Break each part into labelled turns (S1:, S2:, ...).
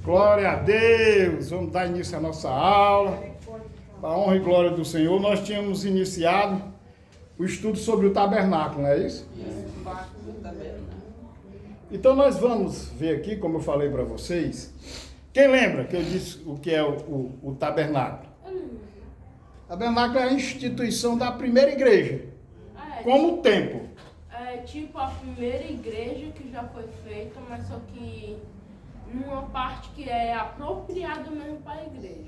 S1: Glória a Deus! Vamos dar início à nossa aula. Para a honra e glória do Senhor, nós tínhamos iniciado o estudo sobre o tabernáculo, não é isso? Então nós vamos ver aqui, como eu falei para vocês. Quem lembra que eu disse o que é o tabernáculo? O tabernáculo é a instituição da primeira igreja, como templo.
S2: É tipo a primeira igreja que já foi feita, mas só que numa parte que é apropriada mesmo para a igreja.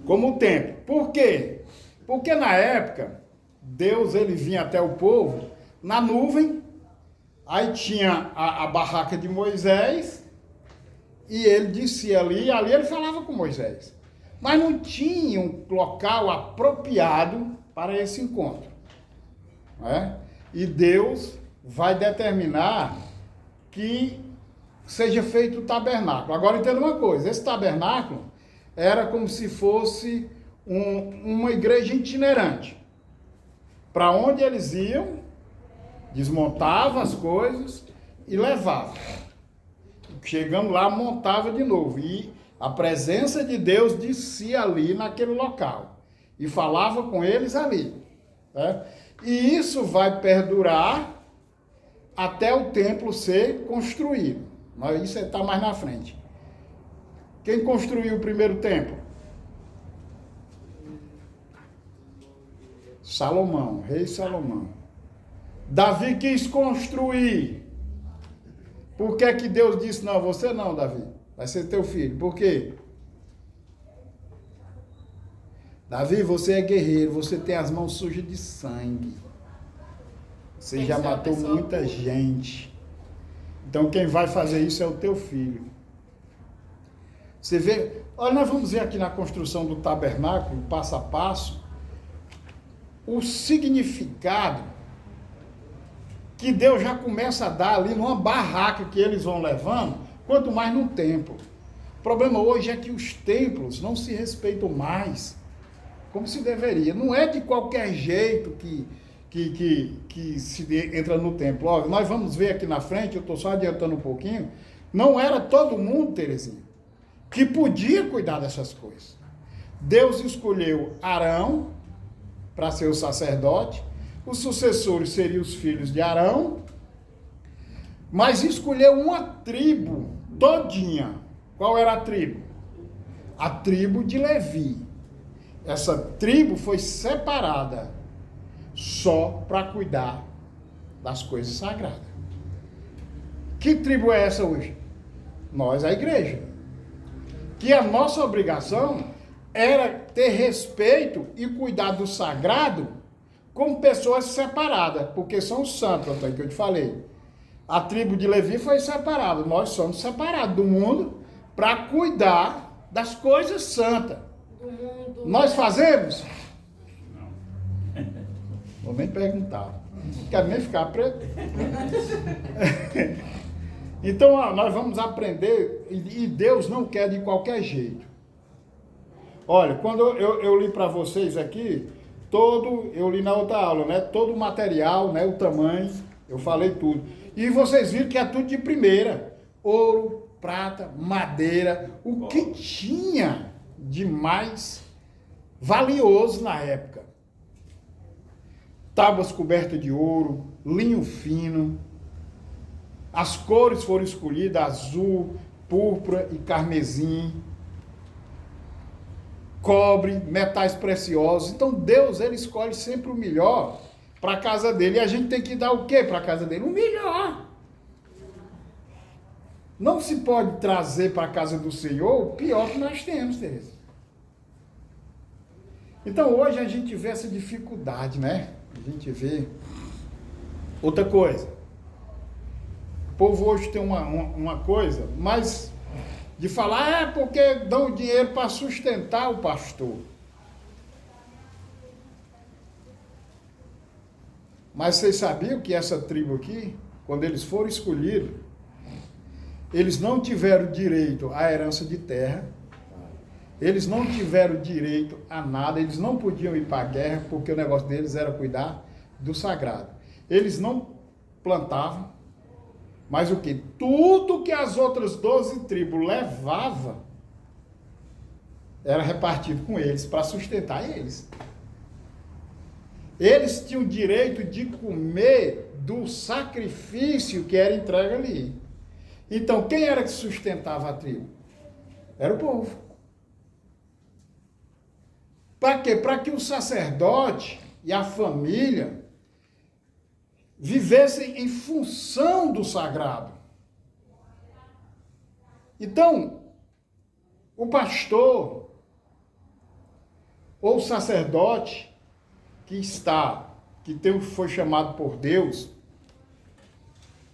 S1: Como templo. Por quê? Porque na época, Deus ele vinha até o povo na nuvem, aí tinha a barraca de Moisés, e ele descia ali ele falava com Moisés. Mas não tinha um local apropriado para esse encontro. Né? E Deus vai determinar que seja feito o tabernáculo. Agora entenda uma coisa, esse tabernáculo era como se fosse uma igreja itinerante. Para onde eles iam, desmontavam as coisas e levavam. Chegando lá, montava de novo. E a presença de Deus descia ali naquele local. E falava com eles ali. Né? E isso vai perdurar até o templo ser construído. Mas isso está mais na frente. Quem construiu o primeiro templo? Salomão, rei Salomão. Davi quis construir. Por que que Deus disse, não, você não, Davi, vai ser teu filho? Por quê? Davi, você é guerreiro, você tem as mãos sujas de sangue. Você já matou muita gente. Então quem vai fazer isso é o teu filho. Você vê, olha, nós vamos ver aqui na construção do tabernáculo, passo a passo, o significado que Deus já começa a dar ali numa barraca que eles vão levando, quanto mais no templo. O problema hoje é que os templos não se respeitam mais como se deveria. Não é de qualquer jeito que se entra no templo. Ó, nós vamos ver aqui na frente, eu estou só adiantando um pouquinho, não era todo mundo, Terezinha, que podia cuidar dessas coisas. Deus escolheu Arão para ser o sacerdote, os sucessores seriam os filhos de Arão, mas escolheu uma tribo todinha. Qual era a tribo? A tribo de Levi. Essa tribo foi separada só para cuidar das coisas sagradas. Que tribo é essa hoje? Nós, a igreja. Que a nossa obrigação era ter respeito e cuidar do sagrado como pessoas separadas, porque são os santos, Antônio, que eu te falei. A tribo de Levi foi separada, nós somos separados do mundo para cuidar das coisas santas. Nós fazemos? Não. Vou nem perguntar. Não quero nem ficar preto. Então, ó, nós vamos aprender, e Deus não quer de qualquer jeito. Olha, quando eu li para vocês aqui, eu li na outra aula, né? Todo o material, né? O tamanho, eu falei tudo. E vocês viram que é tudo de primeira. Ouro, prata, madeira, o que tinha de mais valioso na época. Tábuas cobertas de ouro, linho fino. As cores foram escolhidas, azul, púrpura e carmesim. Cobre, metais preciosos. Então Deus, ele escolhe sempre o melhor para a casa dele. E a gente tem que dar o quê para a casa dele? O melhor. Não se pode trazer para a casa do Senhor o pior que nós temos, Tereza. Então hoje a gente vê essa dificuldade, né? A gente vê outra coisa. O povo hoje tem uma coisa, mas de falar, porque dão dinheiro para sustentar o pastor. Mas vocês sabiam que essa tribo aqui, quando eles foram escolhidos, eles não tiveram direito à herança de terra, eles não tiveram direito a nada, eles não podiam ir para a guerra, porque o negócio deles era cuidar do sagrado. Eles não plantavam, mas o que? Tudo que as outras 12 tribos levavam, era repartido com eles para sustentar eles. Eles tinham o direito de comer do sacrifício que era entregue ali. Então, quem era que sustentava a tribo? Era o povo. Para quê? Para que o sacerdote e a família vivessem em função do sagrado. Então, o pastor ou o sacerdote que foi chamado por Deus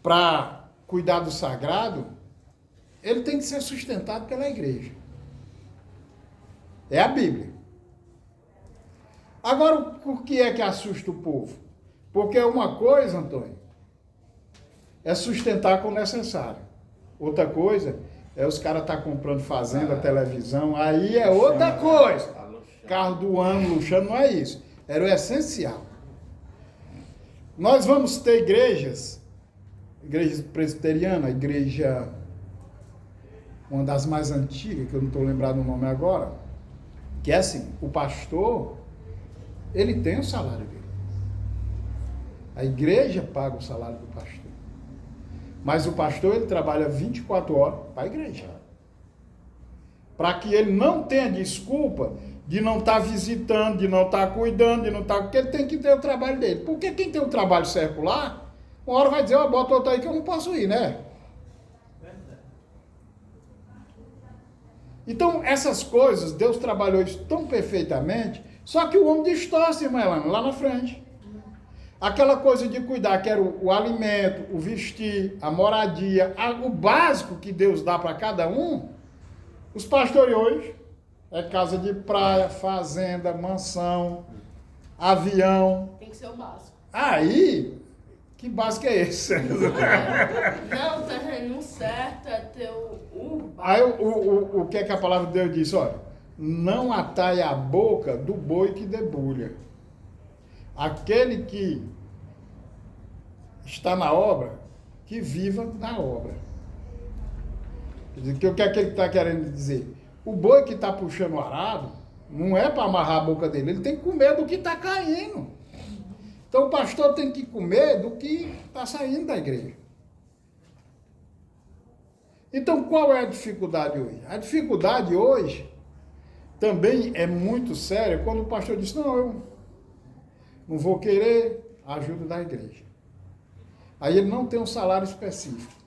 S1: para cuidar do sagrado, ele tem que ser sustentado pela igreja. É a Bíblia. Agora, por que é que assusta o povo? Porque uma coisa, Antônio, é sustentar com o necessário. Outra coisa é os caras estar comprando fazenda, televisão, aí é outra coisa. Carro do ano, luxando, não é isso. Era o essencial. Nós vamos ter igreja presbiteriana, uma das mais antigas, que eu não estou lembrado o nome agora, que é assim, o pastor, ele tem o salário dele. A igreja paga o salário do pastor. Mas o pastor, ele trabalha 24 horas para a igreja. Para que ele não tenha desculpa de não estar visitando, de não estar cuidando, de não estar... Porque ele tem que ter o trabalho dele. Porque quem tem o trabalho secular, uma hora vai dizer, ó, bota outro aí que eu não posso ir, né? Então, essas coisas, Deus trabalhou isso tão perfeitamente, só que o homem distorce, irmã Elana, lá na frente. Aquela coisa de cuidar, que era o alimento, o vestir, a moradia, o básico que Deus dá para cada um, os pastores hoje é casa de praia, fazenda, mansão, avião.
S2: Tem que ser o básico.
S1: Aí, que básico é esse?
S2: Não, terreno certo é ter o básico.
S1: Aí o que é que a palavra de Deus diz? Olha, não atai a boca do boi que debulha. Aquele que está na obra, que viva na obra. Quer dizer, o que é que ele está querendo dizer? O boi que está puxando o arado, não é para amarrar a boca dele, ele tem que comer do que está caindo. Então o pastor tem que comer do que está saindo da igreja. Então qual é a dificuldade hoje? A dificuldade hoje também é muito séria quando o pastor diz, não, eu não vou querer a ajuda da igreja. Aí ele não tem um salário específico.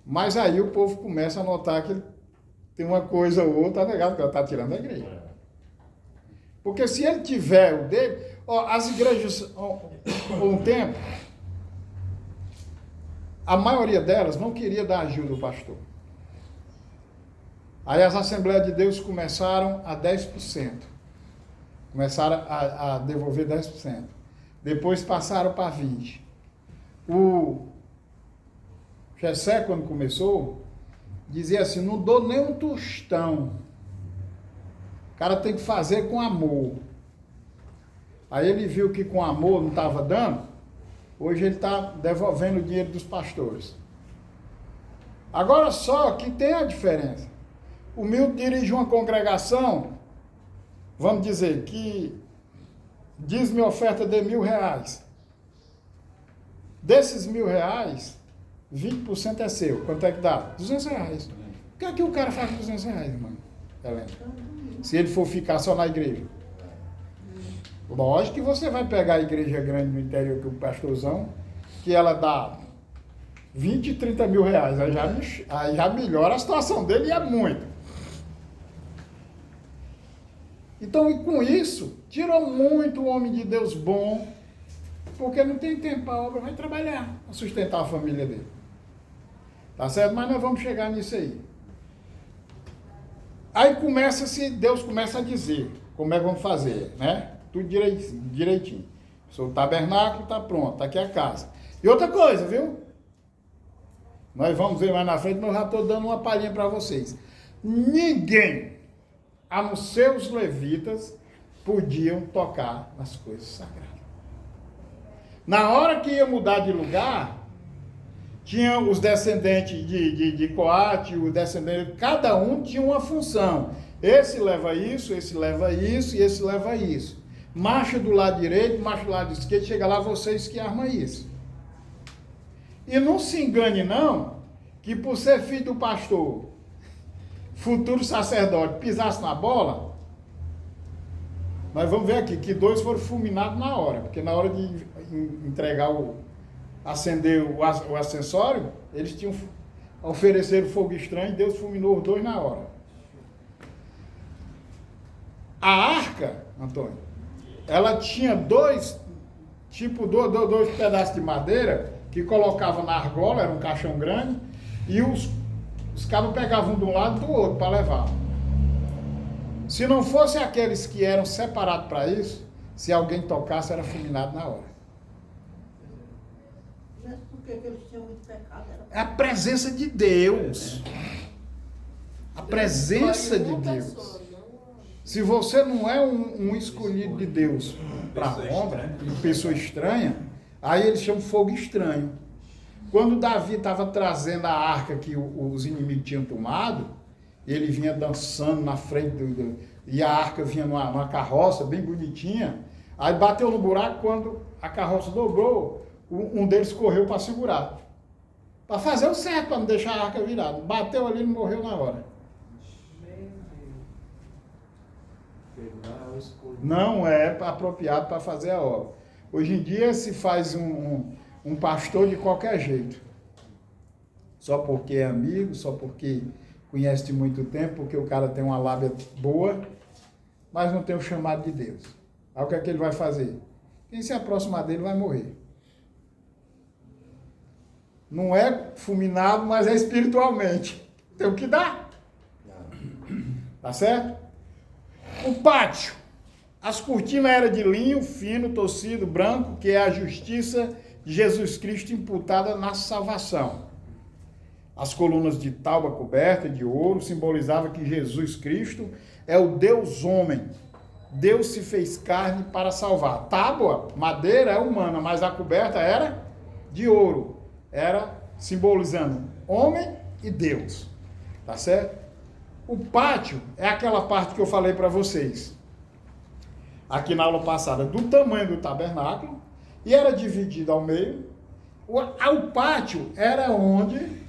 S1: Mas aí o povo começa a notar que ele tem uma coisa ou outra negada, que ela está tirando da igreja. Porque se ele tiver o dele... Ó, as igrejas, um tempo, a maioria delas não queria dar ajuda ao pastor. Aí as Assembleias de Deus começaram a 10%. Começaram a devolver 10%. Depois passaram para 20%. O Gessé, quando começou, dizia assim, não dou nem um tostão. O cara tem que fazer com amor. Aí ele viu que com amor não estava dando, hoje ele está devolvendo o dinheiro dos pastores. Agora só que tem a diferença. O Milton dirige uma congregação, vamos dizer, que diz-me oferta de R$1.000. Desses R$1.000, 20% é seu. Quanto é que dá? R$200. O que é que o cara faz com R$200, irmão? Helena? Se ele for ficar só na igreja. Lógico que você vai pegar a igreja grande no interior, que o pastorzão, que ela dá 20, 30 mil reais. Aí já melhora a situação dele e é muito. Então, e com isso, tirou muito o homem de Deus bom, porque não tem tempo para a obra, vai trabalhar, para sustentar a família dele. Tá certo? Mas nós vamos chegar nisso aí. Aí Deus começa a dizer como é que vamos fazer, né? Tudo direitinho. O tabernáculo está pronto, está aqui a casa. E outra coisa, viu? Nós vamos ver mais na frente, mas eu já estou dando uma palhinha para vocês. Ninguém, a não ser os levitas, podiam tocar nas coisas sagradas. Na hora que ia mudar de lugar, Tinha os descendentes de Coate, o descendente, cada um tinha uma função. Esse leva isso, esse leva isso e esse leva isso. Marcha do lado direito, marcha do lado esquerdo, chega lá vocês que armam isso. E não se engane não, que por ser filho do pastor, futuro sacerdote, pisasse na bola, nós vamos ver aqui que 2 foram fulminados na hora, porque na hora de entregar acender o acessório, eles tinham oferecido fogo estranho e Deus fulminou os 2 na hora. A arca, Antônio, ela tinha dois pedaços de madeira que colocavam na argola, era um caixão grande, e os cabos pegavam de um lado e do outro para levar. Se não fosse aqueles que eram separados para isso, se alguém tocasse, era fulminado na hora.
S3: Mas por que eles tinham muito pecado?
S1: É a presença de Deus. A presença de Deus. Se você não é um escolhido de Deus para a obra, pessoa estranha, aí eles chamam fogo estranho. Quando Davi estava trazendo a arca que os inimigos tinham tomado, ele vinha dançando na frente e a arca vinha numa carroça bem bonitinha, aí bateu no buraco, quando a carroça dobrou, um deles correu para segurar. Para fazer o certo, para não deixar a arca virada. Bateu ali e morreu na hora. Não é apropriado para fazer a obra. Hoje em dia se faz um pastor de qualquer jeito. Só porque é amigo, só porque conhece de muito tempo, porque o cara tem uma lábia boa, mas não tem o chamado de Deus. Aí o que é que ele vai fazer? Quem se aproximar dele vai morrer. Não é fulminado, mas é espiritualmente. Tem o que dar. Tá certo? O pátio. As cortinas eram de linho fino, tecido, branco, que é a justiça de Jesus Cristo imputada na salvação. As colunas de tauba coberta de ouro simbolizavam que Jesus Cristo é o Deus homem. Deus se fez carne para salvar. Tábua, madeira, é humana, mas a coberta era de ouro. Era simbolizando homem e Deus. Tá certo? O pátio é aquela parte que eu falei para vocês, aqui na aula passada, do tamanho do tabernáculo, e era dividido ao meio. O pátio era onde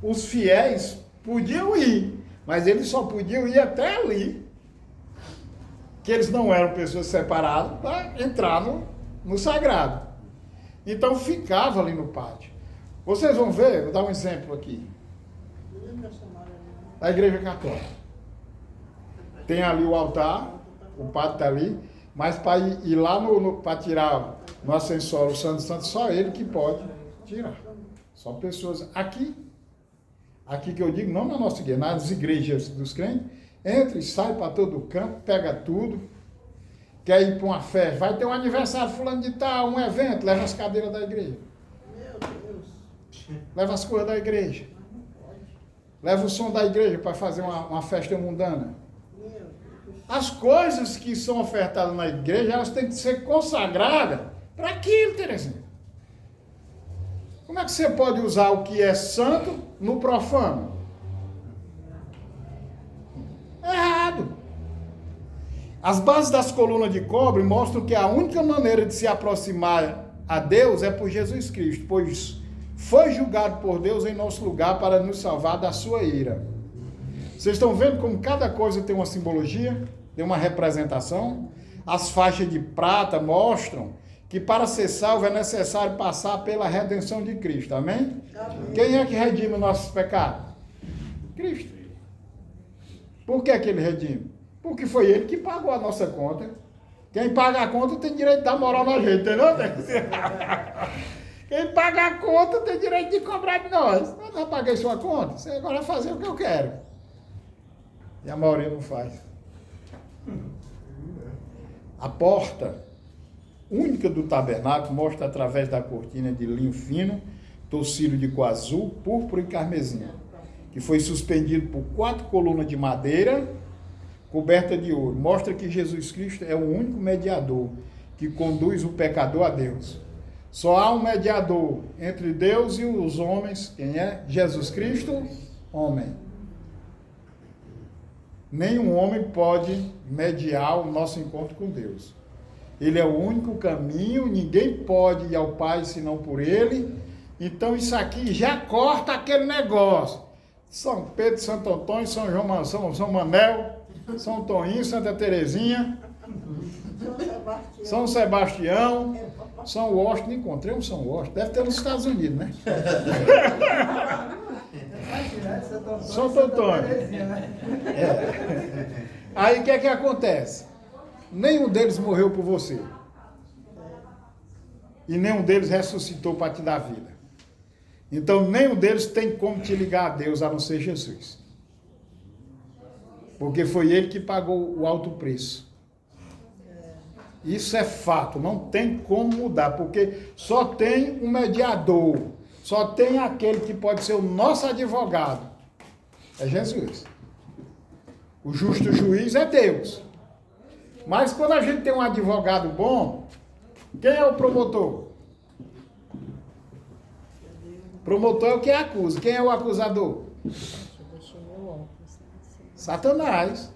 S1: os fiéis podiam ir, mas eles só podiam ir até ali, que eles não eram pessoas separadas para entrar no sagrado. Então ficava ali no pátio. Vocês vão ver, vou dar um exemplo aqui. A igreja católica. Tem ali o altar, o pátio está ali, mas para ir lá para tirar no ascensório o Santo Santo, só ele que pode tirar. Só pessoas aqui que eu digo, não na nossa igreja, nas igrejas dos crentes, entra e sai para todo canto, pega tudo, quer ir para uma festa, vai ter um aniversário fulano de tal, um evento, leva as cadeiras da igreja.
S3: Meu Deus.
S1: Leva as coisas da igreja. Leva o som da igreja para fazer uma festa mundana. As coisas que são ofertadas na igreja, elas têm que ser consagradas para aquilo, Terezinha. Como é que você pode usar o que é santo no profano? É errado. As bases das colunas de cobre mostram que a única maneira de se aproximar a Deus é por Jesus Cristo, pois foi julgado por Deus em nosso lugar para nos salvar da sua ira. Vocês estão vendo como cada coisa tem uma simbologia, tem uma representação? As faixas de prata mostram que para ser salvo é necessário passar pela redenção de Cristo, amém? Amém. Quem é que redime os nossos pecados? Cristo. Por que ele redime? Porque foi ele que pagou a nossa conta. Quem paga a conta tem direito de dar moral na gente, entendeu? Quem paga a conta tem direito de cobrar de nós. Eu não paguei sua conta, você agora vai fazer o que eu quero. E a maioria não faz. A porta única do tabernáculo mostra através da cortina de linho fino, tecido de cor azul, púrpura e carmesim, que foi suspendido por 4 colunas de madeira coberta de ouro. Mostra que Jesus Cristo é o único mediador que conduz o pecador a Deus. Só há um mediador entre Deus e os homens. Quem é? Jesus Cristo, homem. Nenhum homem pode mediar o nosso encontro com Deus. Ele é o único caminho, ninguém pode ir ao Pai senão por Ele. Então isso aqui já corta aquele negócio. São Pedro, Santo Antônio, São Manel, São Toninho, Santa Terezinha, São Sebastião, São Washington. Encontrei um São Washington, deve ter nos Estados Unidos, né? Santo Antônio. É. Aí o que é que acontece? Nenhum deles morreu por você. E nenhum deles ressuscitou para te dar vida. Então, nenhum deles tem como te ligar a Deus, a não ser Jesus. Porque foi Ele que pagou o alto preço. Isso é fato, não tem como mudar, porque só tem um mediador, só tem aquele que pode ser o nosso advogado. É Jesus. O justo juiz é Deus. Mas quando a gente tem um advogado bom, quem é o promotor? Promotor é o que acusa. Quem é o acusador?
S4: Deixei meu óculos.
S1: Satanás.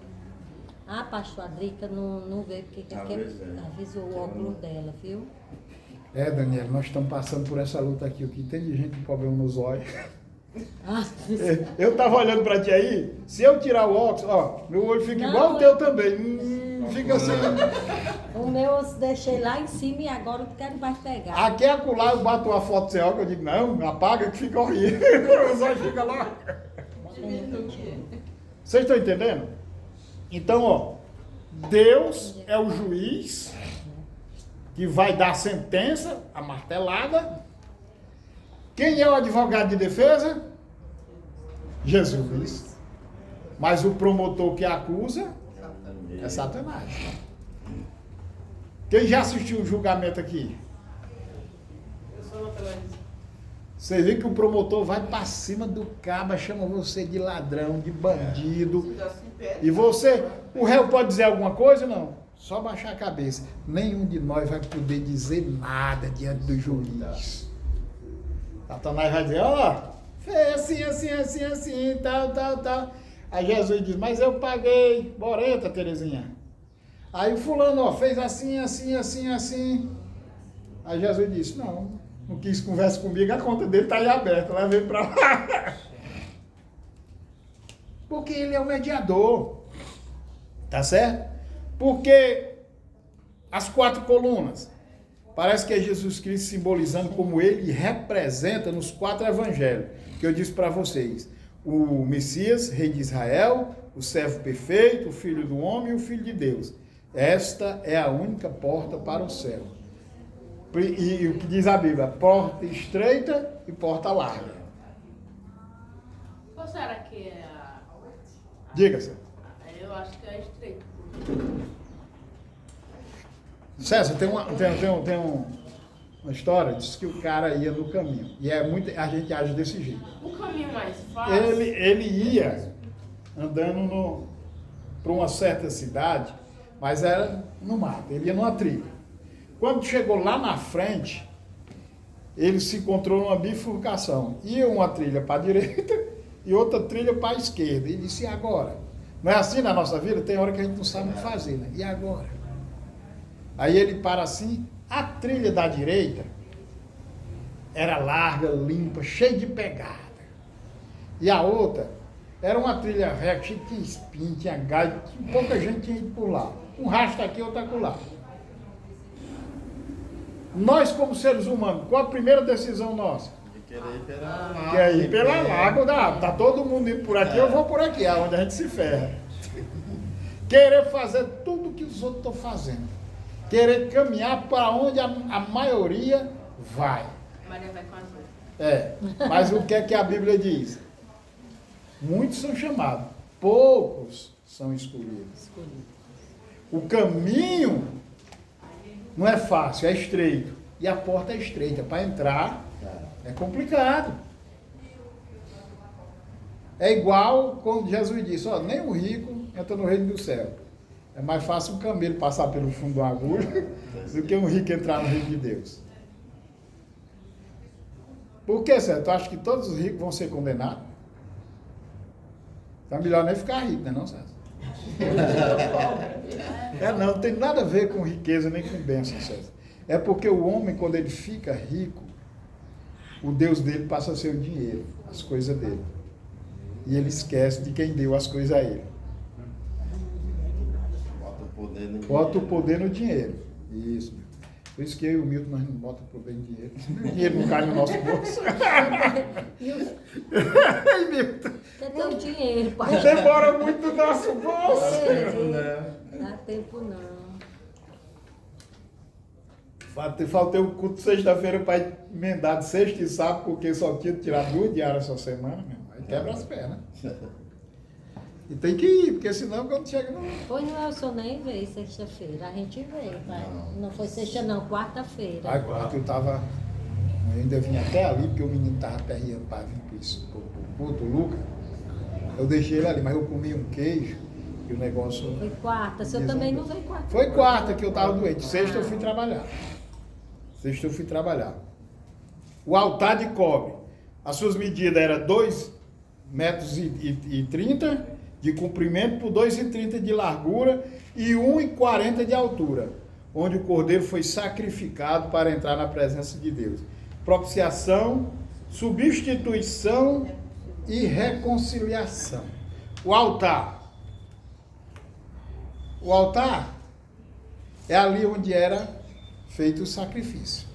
S4: Ah, pastor, a Drica não veio porque avisou o óculos dela, viu?
S1: É, Daniela, nós estamos passando por essa luta aqui. O que tem de gente com problema nos olhos.
S4: Ah,
S1: Eu estava olhando para ti aí. Se eu tirar o óculos, ó, meu olho fica igual o teu também. Fica assim.
S4: o meu eu deixei lá em cima e agora eu quero mais pegar.
S1: Aqui é acolá, eu bato uma foto sem óculos, eu digo, não, apaga que fica horrível. Os olhos ficam lá. Vocês estão entendendo? Então, ó, Deus é o juiz que vai dar a sentença, a martelada. Quem é o advogado de defesa? Jesus. Mas o promotor que acusa é Satanás. Quem já assistiu o julgamento aqui? Você vê que o promotor vai para cima do cabo, chama você de ladrão, de bandido. E você, o réu pode dizer alguma coisa? Não. Só baixar a cabeça. Nenhum de nós vai poder dizer nada diante do juiz. Satanás vai dizer, ó, fez assim, tal. Aí Jesus diz, mas eu paguei, boreta, Terezinha. Aí o fulano, ó, fez assim. Aí Jesus disse, não quis conversa comigo, a conta dele está aí aberta, leva para lá. Porque ele é o mediador, tá certo? Porque as 4 colunas, parece que é Jesus Cristo simbolizando como ele representa nos 4 evangelhos, que eu disse para vocês. O Messias, rei de Israel, o servo perfeito, o filho do homem e o filho de Deus. Esta é a única porta para o céu. E o que diz a Bíblia? Porta estreita e porta larga.
S2: Qual será que é a...
S1: Diga-se.
S2: Eu acho que é estreito.
S1: César, tem uma história, diz que o cara ia no caminho. E a gente age desse jeito.
S2: O caminho mais fácil...
S1: Ele ia andando para uma certa cidade, mas era no mato, ele ia numa trilha. Quando chegou lá na frente, ele se encontrou numa bifurcação. Ia uma trilha para a direita e outra trilha para a esquerda. Ele disse, e agora? Não é assim na nossa vida? Tem hora que a gente não sabe o que fazer, né? E agora? Aí ele para assim, a trilha da direita era larga, limpa, cheia de pegada. E a outra era uma trilha reta, cheia de espinho, tinha galho, pouca gente tinha ido por lá. Um rastro aqui, outro acolá. Nós, como seres humanos, qual a primeira decisão nossa?
S5: De querer ir pela lago.
S1: Quer ir pela lago, tá todo mundo indo por aqui, eu vou por aqui, é onde a gente se ferra. Querer fazer tudo o que os outros estão fazendo. Querer caminhar para onde a maioria vai.
S2: Maria vai com as outras.
S1: É, mas o que é que a Bíblia diz? Muitos são chamados, poucos são escolhidos. O caminho não é fácil, é estreito. E a porta é estreita. Para entrar é complicado. É igual quando Jesus disse, ó, nem o rico entra no reino do céu. É mais fácil um camelo passar pelo fundo da agulha do que um rico entrar no reino de Deus. Por que, César? Tu acha que todos os ricos vão ser condenados? Então é melhor nem ficar rico, né, não, César? Não tem nada a ver com riqueza nem com bênção, César. É porque o homem, quando ele fica rico, o Deus dele passa a ser o dinheiro, as coisas dele. E ele esquece de quem deu as coisas a ele. Bota o poder no dinheiro. Isso. Por isso que eu e o Milton, nós não botamos o poder no dinheiro. O dinheiro não cai no nosso bolso.
S4: Cadê o dinheiro, pai?
S1: Não demora muito do nosso bolso.
S4: Dá tempo não.
S1: Faltei o culto sexta-feira para emendar de sexta e sábado, porque só tinha que tirar 2 diárias essa semana, mesmo. Aí quebra as pernas. E tem que ir, porque senão quando chega não.
S4: Pois não, o senhor nem veio sexta-feira. A gente veio, pai. Não foi sexta não, quarta-feira.
S1: Aí quarta eu ainda vim até ali, porque o menino estava perreando para vir pro culto, o Lucas. Eu deixei ele ali, mas eu comi um queijo e o negócio.
S4: Foi quarta, o senhor também não veio quarta.
S1: Foi quarta que eu estava doente. Sexta eu fui trabalhar. O altar de cobre, as suas medidas eram 2,30 metros de comprimento por 2,30 de largura e 1,40 de altura, onde o cordeiro foi sacrificado para entrar na presença de Deus. Propiciação, substituição e reconciliação. O altar é ali onde era feito o sacrifício.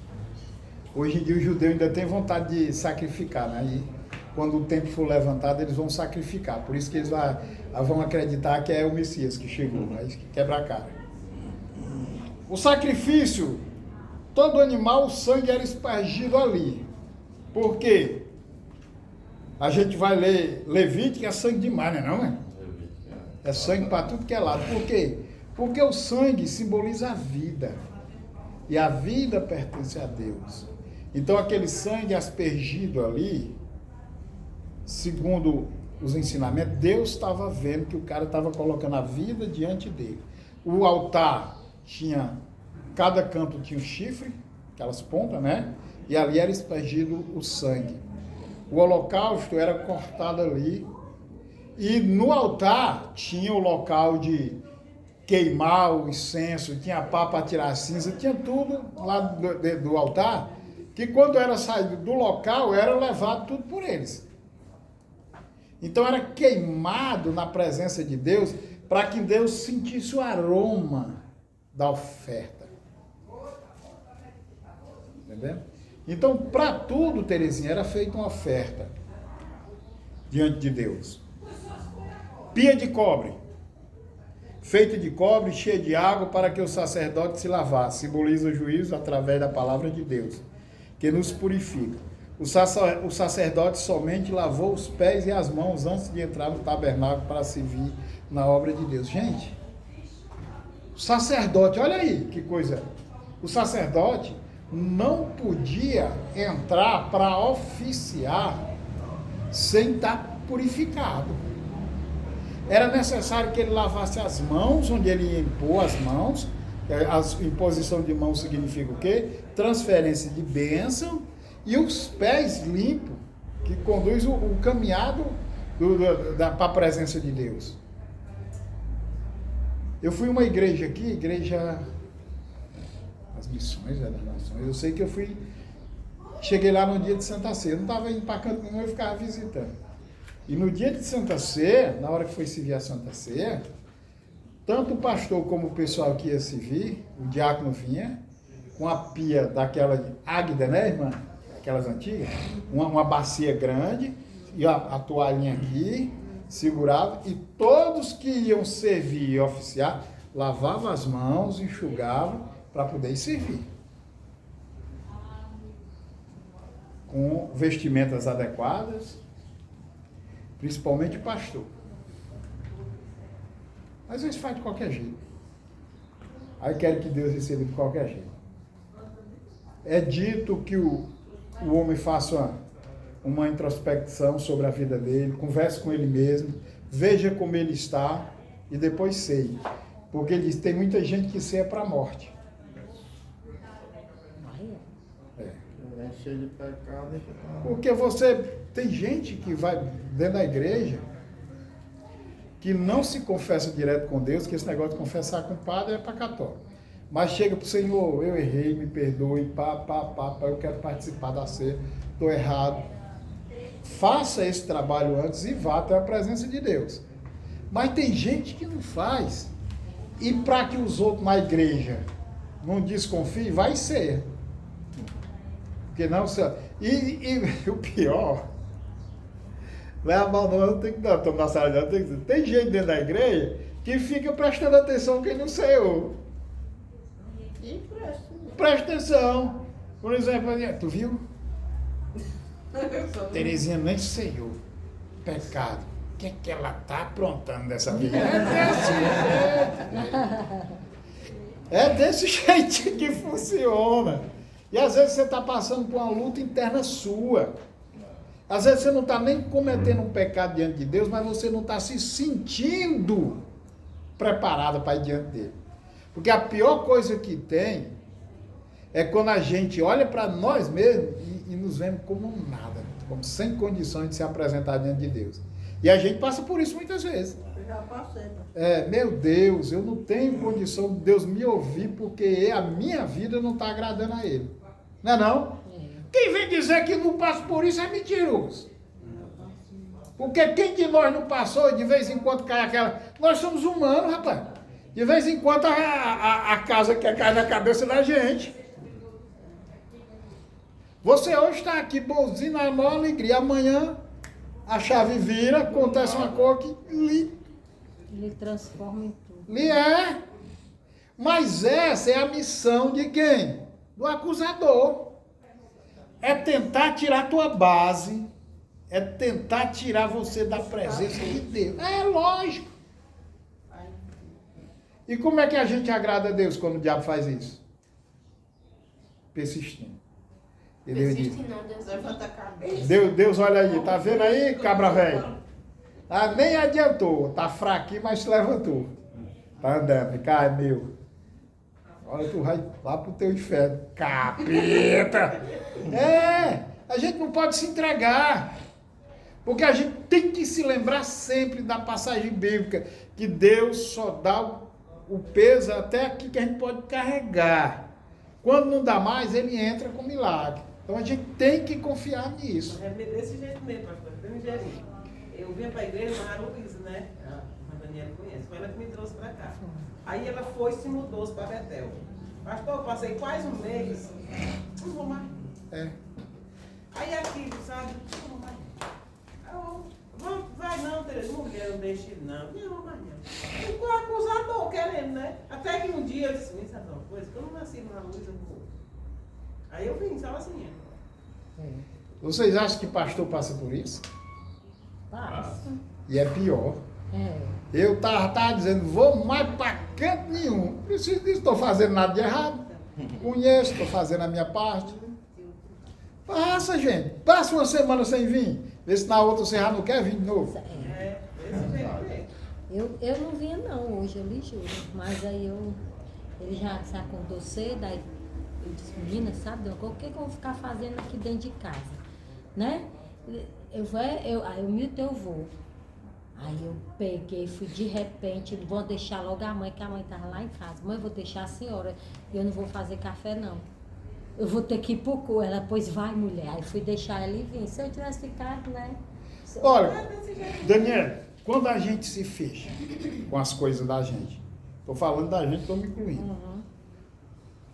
S1: Hoje em dia o judeu ainda tem vontade de sacrificar, né? E quando o tempo for levantado, eles vão sacrificar. Por isso que eles vão acreditar que é o Messias que chegou, mas que quebra a cara. O sacrifício, todo animal, o sangue era espargido ali. Por quê? A gente vai ler Levítico, é sangue demais, não é não, né? É sangue para tudo que é lado. Por quê? Porque o sangue simboliza a vida. E a vida pertence a Deus. Então aquele sangue aspergido ali, segundo os ensinamentos, Deus estava vendo que o cara estava colocando a vida diante dele. O altar tinha, cada canto tinha um chifre, aquelas pontas, né? E ali era espargido o sangue. O holocausto era cortado ali. E no altar tinha o local de queimar o incenso, tinha pá para tirar a cinza, tinha tudo lá do altar, que quando era saído do local, era levado tudo por eles. Então era queimado na presença de Deus, para que Deus sentisse o aroma da oferta. Entendeu? Então, para tudo, Terezinha, era feita uma oferta diante de Deus. Pia de cobre, feita de cobre, cheia de água, para que o sacerdote se lavasse. Simboliza o juízo através da palavra de Deus, que nos purifica. O sacerdote somente lavou os pés e as mãos antes de entrar no tabernáculo para servir na obra de Deus. Gente, o sacerdote, olha aí que coisa. O sacerdote não podia entrar para oficiar sem estar purificado. Era necessário que ele lavasse as mãos, onde ele ia impor as mãos. A imposição de mãos significa o quê? Transferência de bênção. E os pés limpos, que conduz o caminhado para a presença de Deus. Eu fui uma igreja aqui, igreja das missões, das nações. Eu sei que eu cheguei lá no dia de Santa Ceia. Eu não estava indo para canto nenhum, eu ficava visitando. E no dia de Santa Ceia, na hora que foi servir a Santa Ceia, tanto o pastor como o pessoal que ia servir, o diácono vinha, com a pia daquela águida, né, irmã? Aquelas antigas, uma bacia grande, e a toalhinha aqui, segurava, e todos que iam servir e oficiar, lavavam as mãos, enxugavam, para poder ir servir. Com vestimentas adequadas, principalmente o pastor. Às vezes faz de qualquer jeito. Aí querem que Deus receba de qualquer jeito. É dito que o homem faça uma introspecção sobre a vida dele, converse com ele mesmo, veja como ele está e depois ceie. Porque ele diz, tem muita gente que ceia para a morte.
S5: cheio de pecado.
S1: Porque você tem gente que vai dentro da igreja que não se confessa direto com Deus, que esse negócio de confessar com o padre é para católico. Mas chega para o Senhor, eu errei, me perdoe, eu quero participar da ceia, estou errado. Faça esse trabalho antes e vá até a presença de Deus. Mas tem gente que não faz. E para que os outros na igreja não desconfiem, vai ser. Porque não... E o pior... Leva a mão, não tem que dar, estamos na sala de aula, tem gente dentro da igreja que fica prestando atenção quem não Senhor.
S3: E
S1: Presta atenção. Por exemplo, tu viu? Terezinha nem Senhor. Pecado. O que é que ela está aprontando dessa vida? É desse jeito que funciona. E às vezes você está passando por uma luta interna sua. Às vezes você não está nem cometendo um pecado diante de Deus, mas você não está se sentindo preparado para ir diante dele. Porque a pior coisa que tem é quando a gente olha para nós mesmos e nos vemos como nada, como sem condições de se apresentar diante de Deus. E a gente passa por isso muitas vezes.
S3: eu já passei.
S1: Meu Deus, eu não tenho condição de Deus me ouvir porque a minha vida não está agradando a Ele. Não é não? Quem vem dizer que não passa por isso é mentiroso. Porque quem de nós não passou e de vez em quando cai aquela... Nós somos humanos, rapaz. De vez em quando a casa quer cair na cabeça da gente. Você hoje está aqui bonzinho, na maior alegria. Amanhã a chave vira, acontece uma coisa que
S4: Ele transforma em tudo.
S1: lhe é. Mas essa é a missão de quem? Do acusador. É tentar tirar a tua base, é tentar tirar você da presença de Deus. É lógico. E como é que a gente agrada a Deus quando o diabo faz isso? Persistindo. E Deus diz,
S3: Levanta a cabeça.
S1: Deus olha aí, tá vendo aí, cabra velho? Ah, nem adiantou, tá fraquinho, mas se levantou. Tá andando, cai, meu. Olha, tu vai lá pro teu inferno. Capeta! A gente não pode se entregar. Porque a gente tem que se lembrar sempre da passagem bíblica, que Deus só dá o peso até aqui que a gente pode carregar. Quando não dá mais, Ele entra com milagre. Então a gente tem que confiar nisso.
S6: É desse jeito mesmo, pastor. Eu vinha para a igreja, mas era Luísa, né? A Daniela conhece. Foi ela que me trouxe para cá. Aí ela foi e se mudou para Betel. Pastor, eu passei quase um mês. Não vou mais. Aí aquilo, sabe? Não vou mais. Vai não, Tereza. Mulher, não deixe ele não. Não, mas não. Ficou acusador querendo, né? Até que um dia eu disse, sabe uma coisa? Que eu não nasci numa luz, eu vou. Aí eu vim, sozinha.
S1: Vocês acham que pastor passa por isso?
S4: Passa.
S1: E é pior.
S4: É.
S1: Eu tava dizendo, vou mais para canto nenhum. Não preciso disso, estou fazendo nada de errado. Conheço, estou fazendo a minha parte. Passa, gente. Passa uma semana sem vir. Vê se na outra você já não quer vir de novo.
S6: Desse jeito mesmo.
S4: Eu não vinha não hoje, eu lhe juro. Mas aí ele já se acordou cedo, aí eu disse, menina, sabe, o que eu vou ficar fazendo aqui dentro de casa? Né? Aí o Milton eu vou. Aí eu peguei, fui de repente, vou deixar logo a mãe, que a mãe estava lá em casa. Mãe, eu vou deixar a senhora, eu não vou fazer café não. Eu vou ter que ir pro cu. Ela, pois vai, mulher. Aí fui deixar ela e vim. Se eu tivesse ficado, né?
S1: Olha, Daniel, quando a gente se fecha com as coisas da gente, estou falando da gente, estou me incluindo.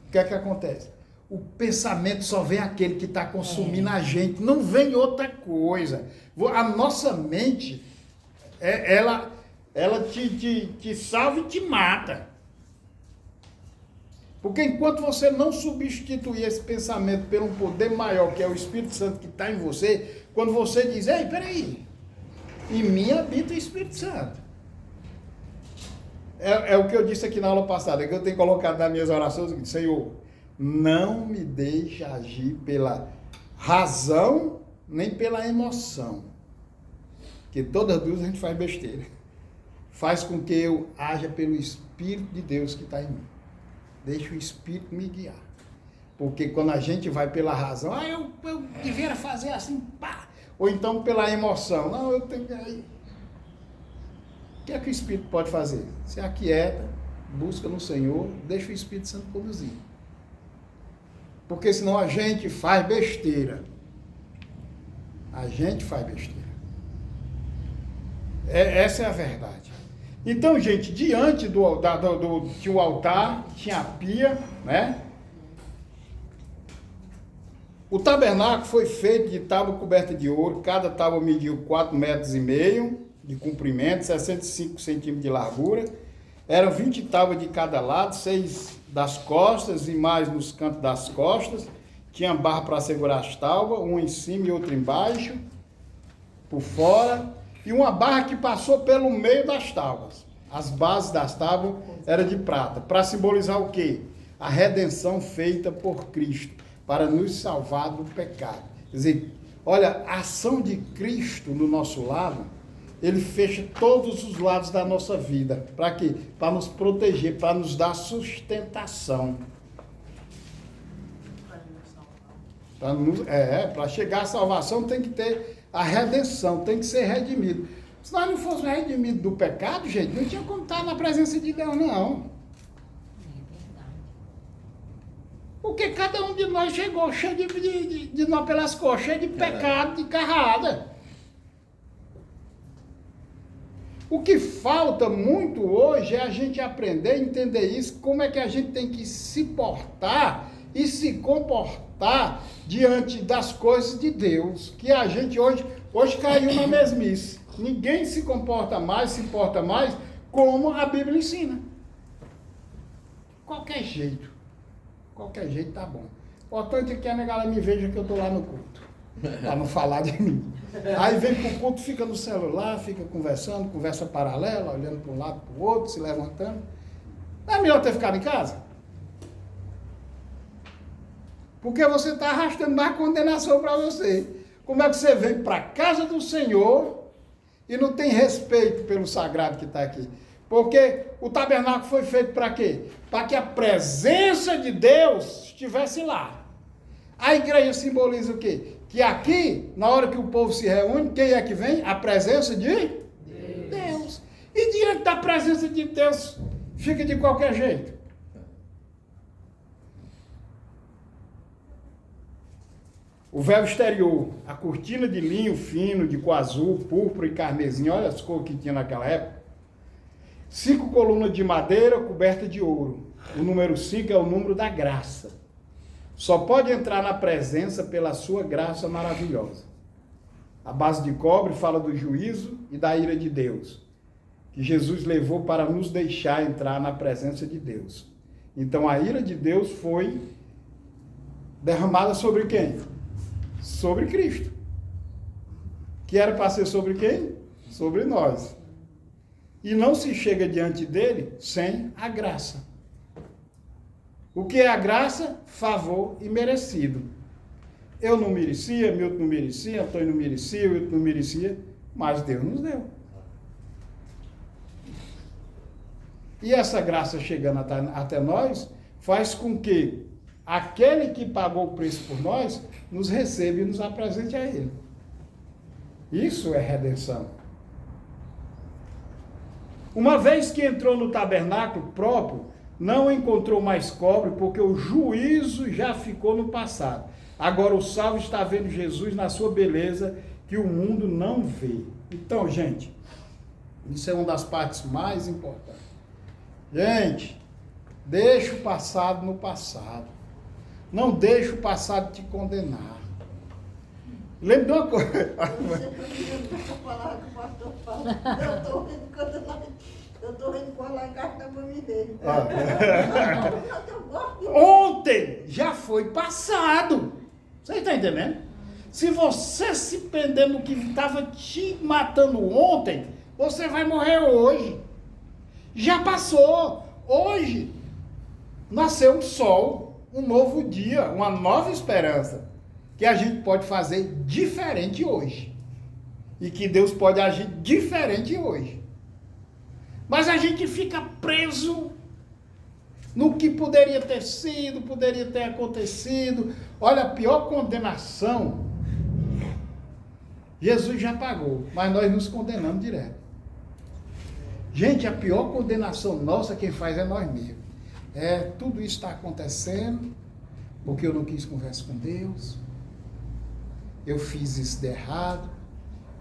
S1: O que é que acontece? O pensamento só vem aquele que está consumindo a gente, não vem outra coisa. A nossa mente, ela te salva e te mata. Porque enquanto você não substituir esse pensamento por um poder maior, que é o Espírito Santo que está em você, quando você diz, ei, peraí, em mim habita o Espírito Santo. É o que eu disse aqui na aula passada, que eu tenho colocado nas minhas orações, Senhor, não me deixe agir pela razão, nem pela emoção. Porque todas duas a gente faz besteira. Faz com que eu haja pelo Espírito de Deus que está em mim. Deixa o Espírito me guiar. Porque quando a gente vai pela razão, eu devia fazer assim, pá. Ou então pela emoção, não, eu tenho que... O que é que o Espírito pode fazer? Se aquieta, busca no Senhor, deixa o Espírito Santo conduzir. Porque senão a gente faz besteira. A gente faz besteira. Essa é a verdade. Então, gente, diante tinha o altar, tinha a pia, né? O tabernáculo foi feito de tábua coberta de ouro, cada tábua mediu 4,5 metros de comprimento, 65 centímetros de largura. Eram 20 tábuas de cada lado, 6 das costas e mais nos cantos das costas. Tinha barra para segurar as tábuas, uma em cima e outra embaixo, por fora. E uma barra que passou pelo meio das tábuas. As bases das tábuas eram de prata, para simbolizar o quê? A redenção feita por Cristo, para nos salvar do pecado. Quer dizer, olha, a ação de Cristo no nosso lado, ele fecha todos os lados da nossa vida. Para quê? Para nos proteger, para nos dar sustentação. Para chegar à salvação tem que ter a redenção, tem que ser redimido. Se nós não fôssemos redimidos do pecado, gente, não tinha como estar na presença de Deus, não. Porque cada um de nós chegou cheio de nó pelas costas, cheio de pecado, de carrada. O que falta muito hoje é a gente aprender a entender isso, como é que a gente tem que se portar e se comportar diante das coisas de Deus. Que a gente hoje caiu na mesmice. Ninguém se porta mais como a Bíblia ensina. Qualquer jeito tá bom. O importante é que a negada me veja que eu tô lá no culto. Para não falar de mim. Aí vem pro culto, fica no celular, fica conversando, conversa paralela, olhando para um lado, para o outro, se levantando. Não é melhor ter ficado em casa? Porque você está arrastando mais condenação para você. Como é que você vem para a casa do Senhor e não tem respeito pelo sagrado que está aqui? Porque o tabernáculo foi feito para quê? Para que a presença de Deus estivesse lá. A igreja simboliza o quê? Que aqui, na hora que o povo se reúne, quem é que vem? A presença de Deus. E diante da presença de Deus, fica de qualquer jeito. O véu exterior, a cortina de linho fino, de cor azul, púrpura e carmesim, olha as cores que tinha naquela época. 5 colunas de madeira coberta de ouro. O número 5 é o número da graça. Só pode entrar na presença pela sua graça maravilhosa. A base de cobre fala do juízo e da ira de Deus, que Jesus levou para nos deixar entrar na presença de Deus. Então a ira de Deus foi derramada sobre quem? Sobre Cristo. Que era para ser sobre quem? Sobre nós. E não se chega diante dele sem a graça. O que é a graça? Favor imerecido. Eu não merecia, Milton não merecia, Antônio não merecia, Wilton não merecia, mas Deus nos deu. E essa graça chegando até nós, faz com que aquele que pagou o preço por nós, nos receba e nos apresente a Ele. Isso é redenção. Uma vez que entrou no tabernáculo próprio, não encontrou mais cobre, porque o juízo já ficou no passado. Agora o salvo está vendo Jesus na sua beleza, que o mundo não vê. Então, gente, isso é uma das partes mais importantes. Gente, deixa o passado no passado. Não deixa o passado te condenar. Lembra de uma coisa?
S3: Você falar que o pastor fala. Eu estou rindo com a lagarta para me ver.
S1: Ontem já foi passado. Você está entendendo? Se você se prender no que estava te matando ontem, você vai morrer hoje. Já passou. Hoje nasceu um sol, um novo dia, uma nova esperança. Que a gente pode fazer diferente hoje. E que Deus pode agir diferente hoje. Mas a gente fica preso no que poderia ter sido, poderia ter acontecido. Olha, a pior condenação, Jesus já pagou, mas nós nos condenamos direto. Gente, a pior condenação nossa, quem faz é nós mesmos. Tudo isso está acontecendo porque eu não quis conversa com Deus, eu fiz isso de errado,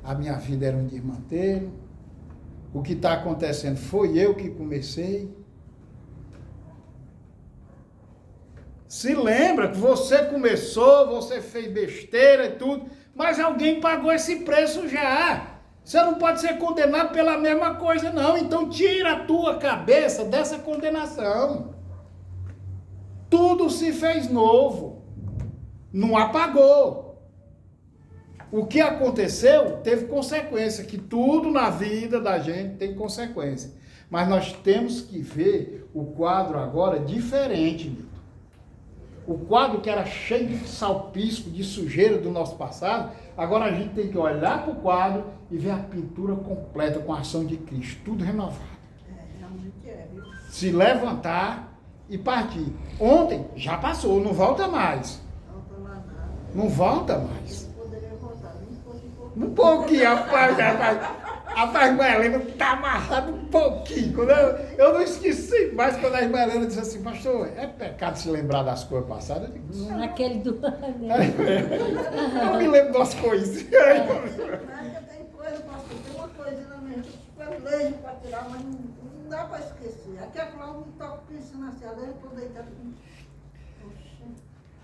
S1: a minha vida era um desmantelo, o que está acontecendo foi eu que comecei. Se lembra que você começou, você fez besteira e tudo, mas alguém pagou esse preço já. Você não pode ser condenado pela mesma coisa, não. Então tira a tua cabeça dessa condenação. Tudo se fez novo. Não apagou. O que aconteceu teve consequência, que tudo na vida da gente tem consequência. Mas nós temos que ver o quadro agora diferente, Milton. O quadro que era cheio de salpisco, de sujeira do nosso passado, agora a gente tem que olhar para o quadro e ver a pintura completa com a ação de Cristo, tudo renovado.
S3: Realmente viu?
S1: Se levantar e partir. Ontem já passou, não volta mais.
S3: Não tô lá nada.
S1: Não volta mais.
S3: Eu poderia voltar, nem fosse
S1: Um pouquinho, rapaz, irmã Helena está amarrado um pouquinho. Eu não esqueci, mas quando a irmã Helena disse assim, pastor, é pecado se lembrar das coisas passadas? Eu digo,
S4: Naquele do...
S1: eu me lembro das coisas.
S3: Mas tem coisa, pastor, tem uma coisa na minha mente, eu leio para tirar, mas não dá para esquecer. Aqui a Cláudia me toca pensando assim, agora eu estou deitado com...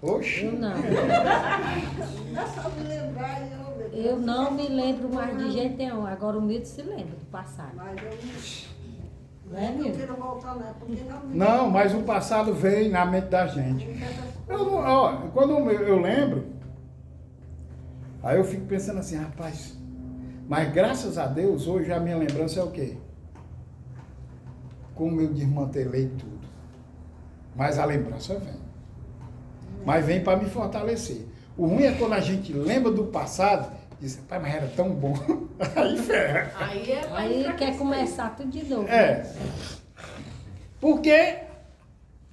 S1: Oxi.
S4: Eu não.
S3: Não é só me lembrar e eu lembro.
S4: Eu não me lembro mais de jeito nenhum. Agora o Milton se lembra do passado.
S3: Mas eu
S4: Não é,
S3: não
S4: Milton?
S3: quero voltar, né? Porque não me
S1: Não, mas o passado vem na mente da gente. Quando eu lembro, aí eu fico pensando assim, rapaz, mas graças a Deus, hoje a minha lembrança é o quê? Como eu desmantelei tudo. Mas a lembrança vem. Mas vem para me fortalecer. O ruim é quando a gente lembra do passado, diz, pai, mas era tão bom. Aí ferra.
S4: Aí quer começar tudo de novo.
S1: Porque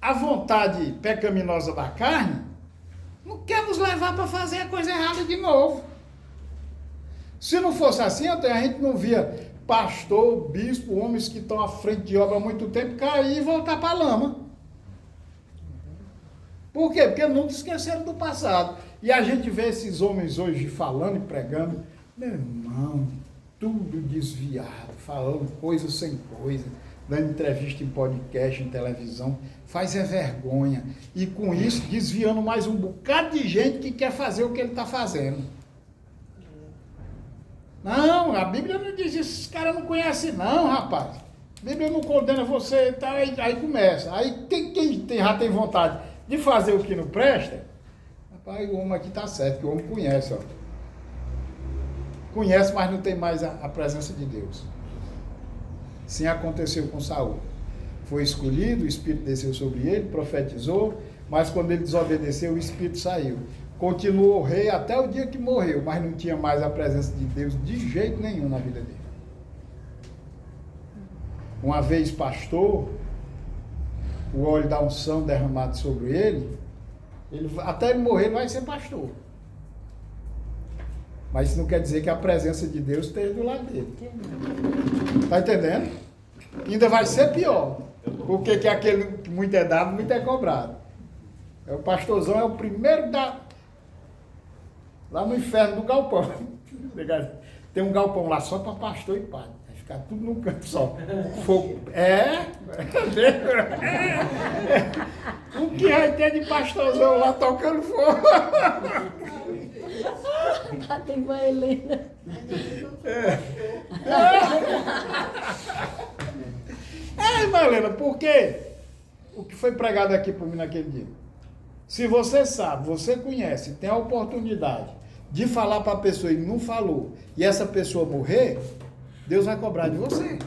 S1: a vontade pecaminosa da carne não quer nos levar para fazer a coisa errada de novo. Se não fosse assim, a gente não via pastor, bispo, homens que estão à frente de obra há muito tempo cair e voltar para a lama. Por quê? Porque nunca esqueceram do passado. E a gente vê esses homens hoje falando e pregando, meu irmão, tudo desviado, falando coisa sem coisa, dando entrevista em podcast, em televisão, faz vergonha. E com isso, desviando mais um bocado de gente que quer fazer o que ele está fazendo. Não, a Bíblia não diz isso, esses caras não conhecem não, rapaz. A Bíblia não condena você, tá, aí começa. Aí quem já tem vontade de fazer o que não presta, rapaz, o homem aqui está certo, que o homem conhece, ó. Conhece, mas não tem mais a presença de Deus. Sim, aconteceu com Saul. Foi escolhido, o Espírito desceu sobre ele, profetizou, mas quando ele desobedeceu, o Espírito saiu. Continuou rei até o dia que morreu, mas não tinha mais a presença de Deus de jeito nenhum na vida dele. Uma vez pastor, o óleo da unção derramado sobre ele, até ele morrer ele vai ser pastor. Mas isso não quer dizer que a presença de Deus esteja do lado dele. Está entendendo? Ainda vai ser pior. Porque que aquele que muito é dado, muito é cobrado. O pastorzão é o primeiro lá no inferno do galpão. Tem um galpão lá só para pastor e padre. Vai ficar tudo num canto só. Fogo. O que vai ter de pastorzão lá tocando fogo?
S4: Tem uma Helena.
S1: Helena, por quê? O que foi pregado aqui por mim naquele dia? Se você sabe, você conhece, tem a oportunidade de falar para a pessoa e não falou, e essa pessoa morrer, Deus vai cobrar de você.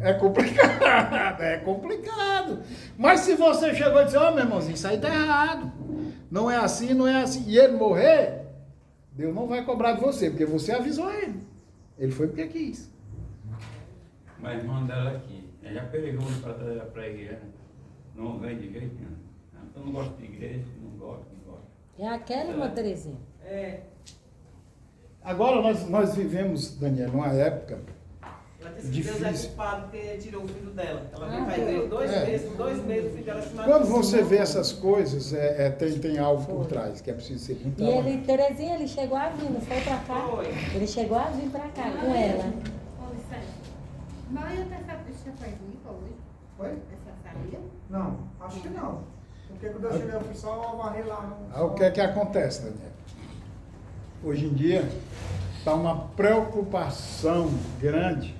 S1: É complicado, é complicado. Mas se você chegou e disse, ó, meu irmãozinho, isso aí tá errado. Não é assim, não é assim. E ele morrer, Deus não vai cobrar de você, porque você avisou ele. Ele foi porque quis.
S5: Uma irmã dela aqui. Ela já pergunta para a igreja. Não vem de jeito nenhum. Eu não gosto de igreja, não gosto.
S4: É aquela, irmã Terezinha?
S6: É.
S1: Agora nós vivemos, Daniel, numa época
S6: Ela disse que Deus é
S1: difícil.
S6: culpado porque tirou o filho dela. Ela veio para a igreja 2 meses, o filho dela se matou.
S1: Quando você vê essas coisas, tem algo por trás, que é preciso ser muito
S4: E ele, Terezinha, ele chegou a vir, não foi pra cá?
S6: Foi.
S4: Ele chegou a vir pra cá com ela.
S7: Com licença. Mas eu tenho essa ficha faz limpa hoje?
S8: Oi?
S7: Essa saída?
S8: Não, acho que não. Porque quando eu cheguei eu fui só varrer lá no.
S1: Ah, o que é que acontece, Daniel? Hoje em dia está uma preocupação grande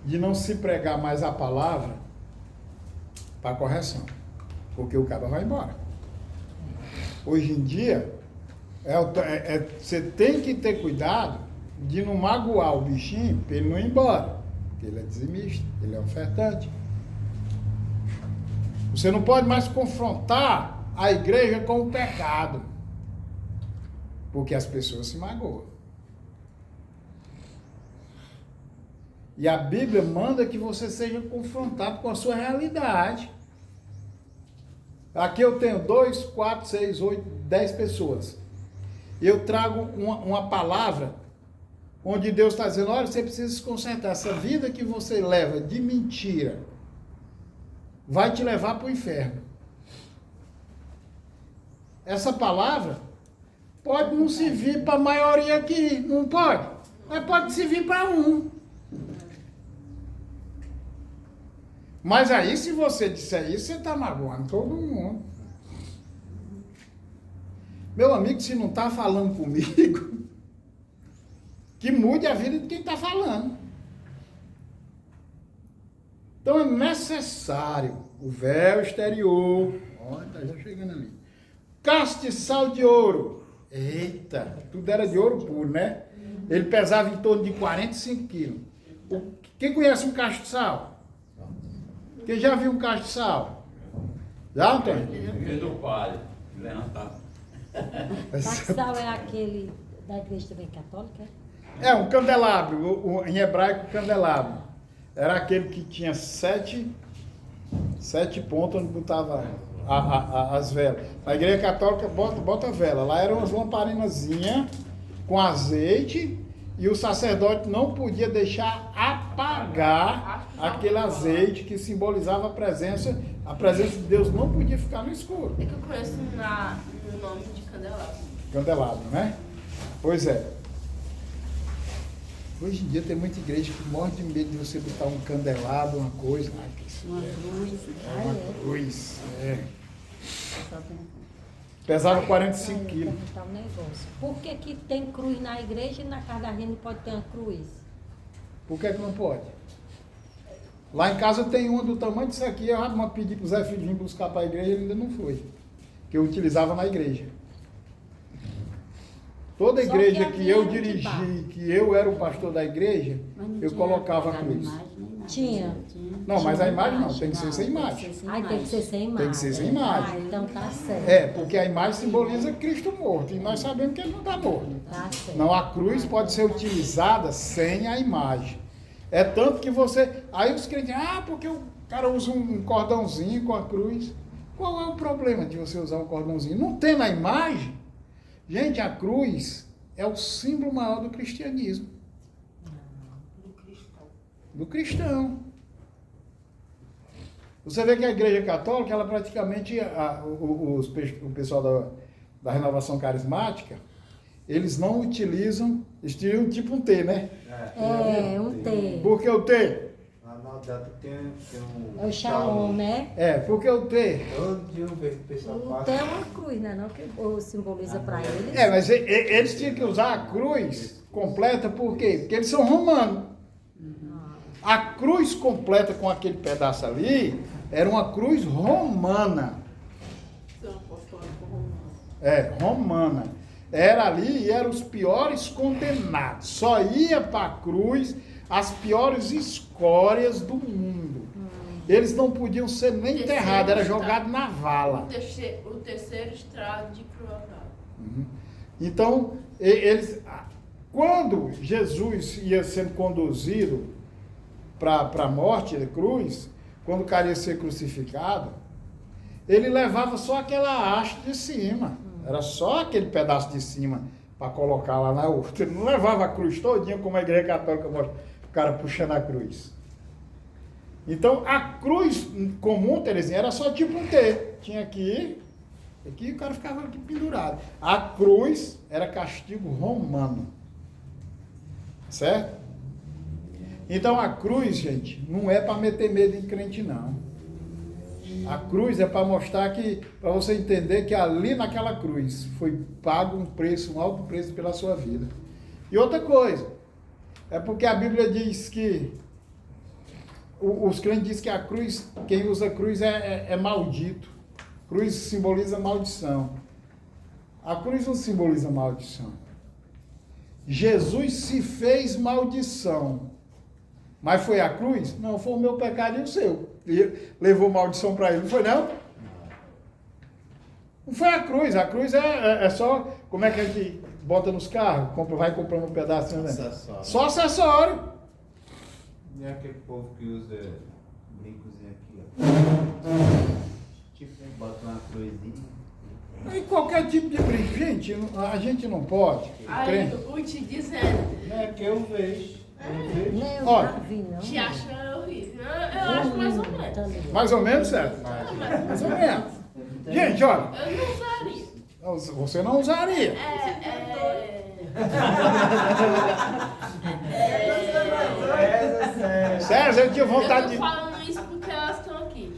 S1: de não se pregar mais a palavra para correção, porque o cara vai embora. Hoje em dia, você tem que ter cuidado de não magoar o bichinho para ele não ir embora, porque ele é dizimista, ele é ofertante. Você não pode mais confrontar a igreja com o pecado, porque as pessoas se magoam. E a Bíblia manda que você seja confrontado com a sua realidade. Aqui eu tenho 2, 4, 6, 8, 10 pessoas. Eu trago uma palavra onde Deus está dizendo, olha, você precisa se consertar. Essa vida que você leva de mentira vai te levar para o inferno. Essa palavra pode não servir para a maioria aqui, não pode? Mas pode servir para um. Mas aí, se você disser isso, você está magoando todo mundo. Meu amigo, se não está falando comigo, que mude a vida de quem está falando. Então é necessário o véu exterior. Olha, está já chegando ali. Castiçal de ouro. Eita, tudo era de ouro puro, né? Ele pesava em torno de 45 quilos. Quem conhece um castiçal? Quem já viu um castiçal? Já, Antônio?
S5: Igreja do Padre, levantar.
S4: Castiçal é aquele da igreja também católica?
S1: É um candelabro, em hebraico candelabro. Era aquele que tinha 7 pontos onde botava as velas. Na igreja católica bota vela. Lá eram umas lamparinazinhas com azeite e o sacerdote não podia deixar apagar aquele azeite que simbolizava a presença de Deus não podia ficar no escuro.
S2: É que eu conheço no nome de candelabro.
S1: Candelabro, né? Pois é. Hoje em dia tem muita igreja que morre de medo de você botar um candelabro, uma coisa.
S9: Uma cruz.
S1: Uma cruz. Pesava 45 quilos.
S4: Tá um negócio. Por que tem cruz na igreja e na casa da gente pode ter uma cruz?
S1: Por que não pode? Lá em casa tem uma do tamanho disso aqui. Eu pedi para o Zé Filho vir buscar para a igreja, ele ainda não foi. Que eu utilizava na igreja. Toda igreja que eu dirigi, que eu era o pastor da igreja, eu colocava a cruz.
S4: Tinha.
S1: Não, mas a imagem não, tem que ser sem imagem.
S4: Ai, tem que ser sem imagem.
S1: Tem que ser sem imagem.
S4: Ah, então tá certo.
S1: É, porque a imagem simboliza Cristo morto, e nós sabemos que ele não está morto.
S4: Tá certo.
S1: Não, a cruz pode ser utilizada sem a imagem. É tanto que você... Aí os crentes dizem, porque o cara usa um cordãozinho com a cruz. Qual é o problema de você usar um cordãozinho? Não tem na imagem? Gente, a cruz é o símbolo maior do cristianismo. Do cristão. Você vê que a igreja católica, ela praticamente, o pessoal da renovação carismática, eles não utilizam, eles tiram tipo um T, né?
S4: É, um T.
S1: Por que o T?
S10: Na data tem
S4: É o Shalom, né?
S1: É, por que o T?
S10: Todo dia eu vejo o pessoal
S4: O T
S10: passa.
S4: é uma cruz, né? Não que simboliza para eles.
S1: É, mas eles tinham que usar a cruz completa, por quê? Porque eles são romanos. A cruz completa com aquele pedaço ali era uma cruz romana. É, romana. Era ali e eram os piores condenados. Só ia para a cruz as piores escórias do mundo. Eles não podiam ser nem enterrados, era jogado na vala.
S2: O terceiro estrado de crueldade.
S1: Então, quando Jesus ia sendo conduzido para a morte da cruz, quando o cara ia ser crucificado, ele levava só aquela haste de cima. Era só aquele pedaço de cima para colocar lá na outra. Ele não levava a cruz todinha, como a igreja católica mostra, o cara puxando a cruz. Então, a cruz comum, Terezinha, era só tipo um T. Tinha aqui o cara ficava aqui pendurado. A cruz era castigo romano. Certo? Então, a cruz, gente, não é para meter medo em crente, não. A cruz é para mostrar para você entender que ali naquela cruz foi pago um preço, um alto preço pela sua vida. E outra coisa, é porque a Bíblia diz que os crentes dizem que a cruz, quem usa a cruz é maldito. Cruz simboliza maldição. A cruz não simboliza maldição. Jesus se fez maldição. Mas foi a cruz? Não, foi o meu pecado e o seu. E levou maldição para ele, não foi não? Não foi a cruz é só, como é que a gente bota nos carros, vai comprando um pedacinho, né?
S10: Acessório.
S1: Só acessório.
S10: E aquele povo que usa brincozinho aqui, ó. Tipo, bota uma cruzinha.
S1: E qualquer tipo de brinco. Gente, a gente não pode.
S2: Aí, eu te dizendo,
S10: Não é que eu vejo.
S4: Nem eu
S1: Olha,
S4: já vi, não.
S2: te acha horrível. Eu acho mais ou menos.
S1: Mais ou menos, certo? Mais ou menos. Gente, olha,
S2: Eu não usaria.
S1: você não usaria. Sérgio, eu tinha vontade
S2: Eu tô
S1: de...
S2: falando isso porque elas estão aqui.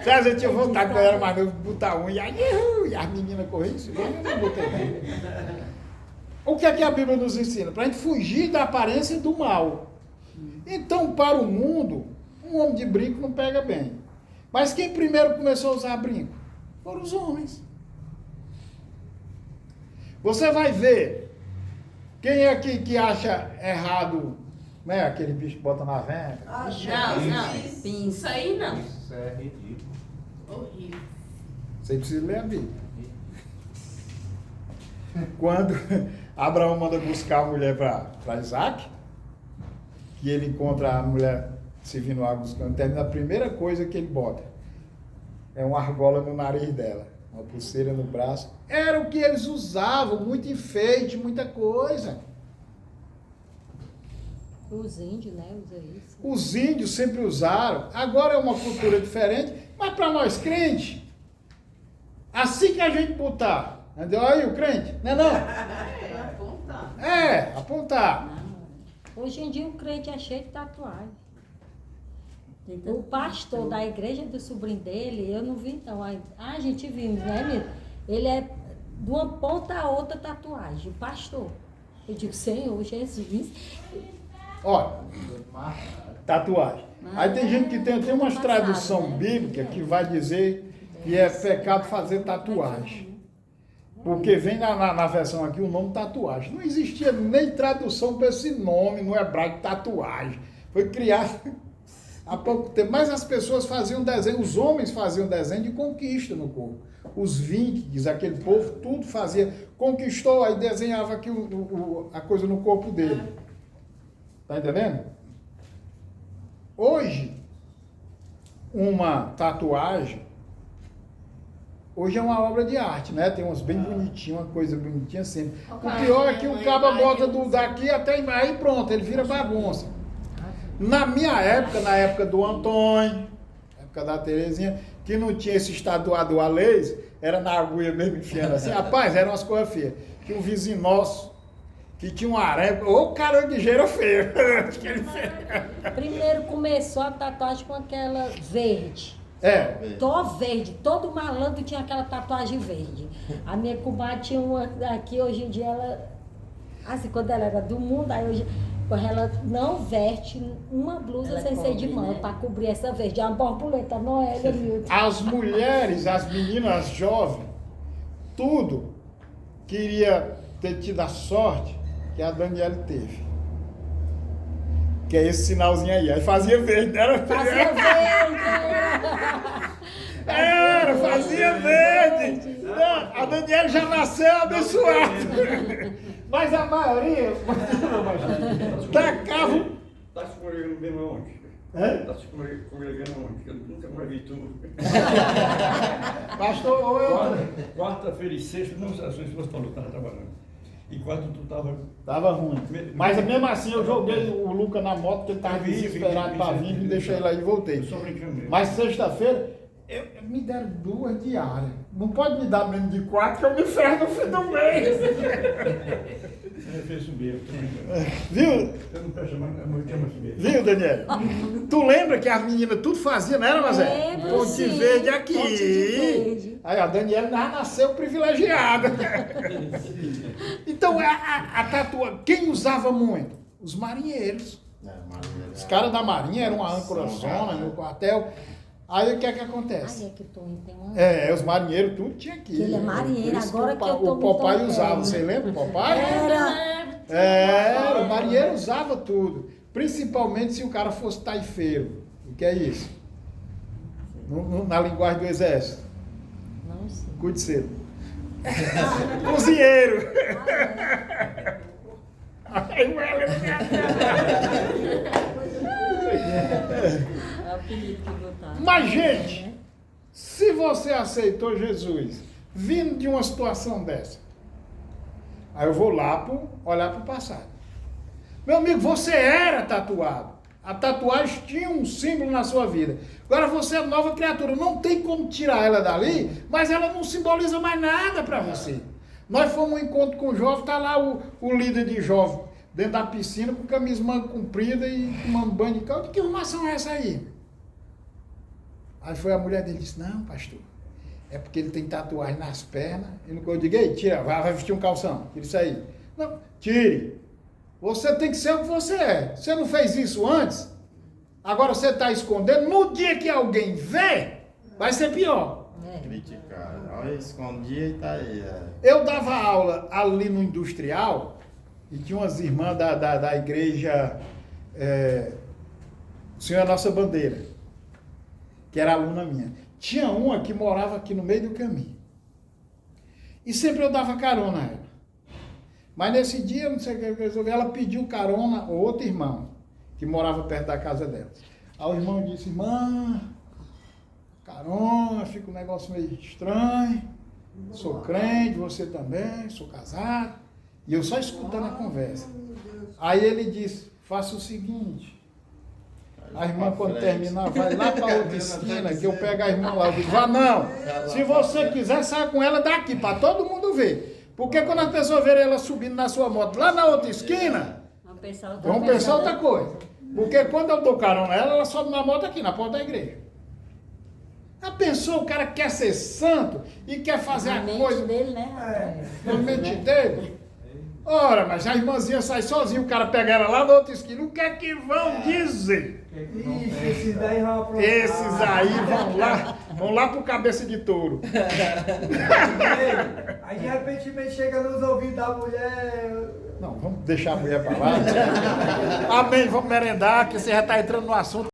S1: Sérgio, eu tinha vontade quando eu era mais novo de botar unha. E as meninas correndo, eu não botei. O que é que a Bíblia nos ensina? Para a gente fugir da aparência do mal. Então, para o mundo, um homem de brinco não pega bem. Mas quem primeiro começou a usar brinco? Foram os homens. Você vai ver quem é que acha errado, né? Aquele bicho que bota na venca.
S2: Não.
S4: Pinça.
S2: Isso aí não.
S10: Isso é ridículo.
S2: Horrível.
S1: Você precisa ler a Bíblia. Quando Abraão manda buscar a mulher para Isaac, que ele encontra a mulher servindo água buscando, termina a primeira coisa que ele bota é uma argola no nariz dela, uma pulseira no braço. Era o que eles usavam, muito enfeite, muita coisa.
S4: Os índios, né? Usa isso.
S1: Os índios sempre usaram, agora é uma cultura diferente, mas para nós crentes, assim que a gente botar, entendeu? Aí o crente, não é não? Apontar.
S4: Não. Hoje em dia o crente é cheio de tatuagem. O pastor da igreja do sobrinho dele, eu não vi não. A gente viu, né, mesmo? Ele é de uma ponta a outra tatuagem, o pastor. Eu digo, Senhor Jesus.
S1: Olha, tatuagem. Aí tem gente que tem umas tradução bíblica que vai dizer que é pecado fazer tatuagem. Porque vem na versão aqui o nome tatuagem. Não existia nem tradução para esse nome no hebraico tatuagem. Foi criado há pouco tempo. Mas as pessoas faziam desenho, os homens faziam desenho de conquista no corpo. Os vikings, aquele povo, tudo fazia. Conquistou, aí desenhava aqui a coisa no corpo dele. Tá entendendo? Hoje, uma tatuagem, hoje é uma obra de arte, né? Tem umas bem bonitinhas, uma coisa bonitinha sempre. O pior é que o cabo bota daqui até aí pronto, ele vira bagunça. Na minha época, na época do Antônio, época da Terezinha, que não tinha esse tatuador a laser, era na agulha mesmo enfiando assim. Rapaz, eram umas coisas feias. Tinha um vizinho nosso, que tinha um aranha, ô caranguejeira feia.
S4: Primeiro começou a tatuagem com aquela verde.
S1: É.
S4: Verde, todo malandro tinha aquela tatuagem verde. A minha comadre tinha uma aqui, hoje em dia ela, assim, quando ela era do mundo, aí hoje ela não veste uma blusa
S7: Ela
S4: sem ser de
S7: cobre,
S4: mão,
S7: né?
S4: para cobrir essa verde. É uma borboleta, Noélia, Milton.
S1: As mulheres, as meninas jovens, tudo queria ter tido a sorte que a Daniela teve. Que é esse sinalzinho aí. Aí fazia verde, era
S4: Fazia verde.
S1: Era, fazia verde. Não, a Daniela já nasceu abençoada. Mas a maioria tacava.
S5: Tá se congregando bem onde?
S1: Hã?
S5: Tá se congregando onde? Eu nunca mais vi tu.
S1: Pastor,
S5: Quarta-feira e sexta, não, a sua esposa falou que estava trabalhando. E quarta tu estava.
S1: tava ruim. Mas mesmo assim eu joguei o Luca na moto, porque ele tava desesperado para vir, me deixei lá e voltei.
S5: Só brincando mesmo.
S1: Mas sexta-feira, me deram 2 diárias. Não pode me dar menos de 4 que eu me ferro no fim do mês.
S5: Você fez subir,
S1: Viu?
S5: eu não peço mais, eu não chamo subir.
S1: Viu, Daniel? Tu lembra que as meninas tudo faziam, não era, Mazé?
S4: Lembro,
S1: Ponte
S4: sim.
S1: Verde aqui.
S4: Ponte de Verde.
S1: Aí a Daniela já nasceu privilegiada. Então, a tatuagem, quem usava muito? Os marinheiros. Os caras da marinha eram uma âncora zona no quartel. Aí o que é que acontece?
S4: Ai, é que o Toninho tem uma...
S1: Os marinheiros tudo tinha aqui.
S4: Ele é marinheiro,
S1: Por isso
S4: agora que eu tô
S1: o
S4: me
S1: papai
S4: tocando.
S1: usava, você lembra o papai?
S4: Era.
S1: O marinheiro usava tudo. Principalmente se o cara fosse taifeiro. O que é isso? Na linguagem do exército.
S4: Não sei.
S1: Cuide cedo. Cozinheiro. Ai,
S4: É o apelido que botaram.
S1: Mas, gente, se você aceitou Jesus, vindo de uma situação dessa, aí eu vou lá olhar para o passado. Meu amigo, você era tatuado. A tatuagem tinha um símbolo na sua vida. Agora você é nova criatura. Não tem como tirar ela dali, mas ela não simboliza mais nada para você. Nós fomos a um encontro com o jovem, está lá o líder de jovem, dentro da piscina, com camisa manga comprida e tomando banho de caldo. Que arrumação é essa aí? Aí foi a mulher dele e disse, não, pastor, é porque ele tem tatuagem nas pernas. Eu digo, ei, tira, vai vestir um calção, tira isso aí. Não, tire. Você tem que ser o que você é. Você não fez isso antes? Agora você está escondendo. No dia que alguém vê, vai ser pior.
S10: Criticar. Olha, escondia e tá aí.
S1: Eu dava aula ali no Industrial e tinha umas irmãs da igreja Senhor Nossa Bandeira, que era aluna minha. Tinha uma que morava aqui no meio do caminho. E sempre eu dava carona a ela. Mas nesse dia, não sei o que eu resolvi, ela pediu carona a outro irmão, que morava perto da casa dela. Aí o irmão disse, irmã, carona, fica um negócio meio estranho, sou crente, você também, sou casado. E eu só escutando a conversa. Aí ele disse, faça o seguinte, a irmã quando terminar, vai lá para outra esquina, que eu pego a irmã lá. Eu digo, vá não, se você quiser, saia com ela daqui, para todo mundo ver. Porque quando as pessoas verem ela subindo na sua moto lá na outra esquina, vão pensar outra coisa. Porque quando eu dou carona nela, ela sobe na moto aqui, na porta da igreja. Já pensou, o cara quer ser santo e quer fazer a coisa
S4: dele, né?
S1: na mente dele? Ora, mas a irmãzinha sai sozinha, o cara pega ela lá na outra esquina. O que é que vão dizer?
S8: Ixi, esses daí vão aprontar.
S1: Esses aí vão lá pro cabeça de touro.
S8: Aí de repente chega nos ouvidos da mulher.
S1: Não, vamos deixar a mulher pra lá. Amém, vamos merendar, que você já está entrando no assunto.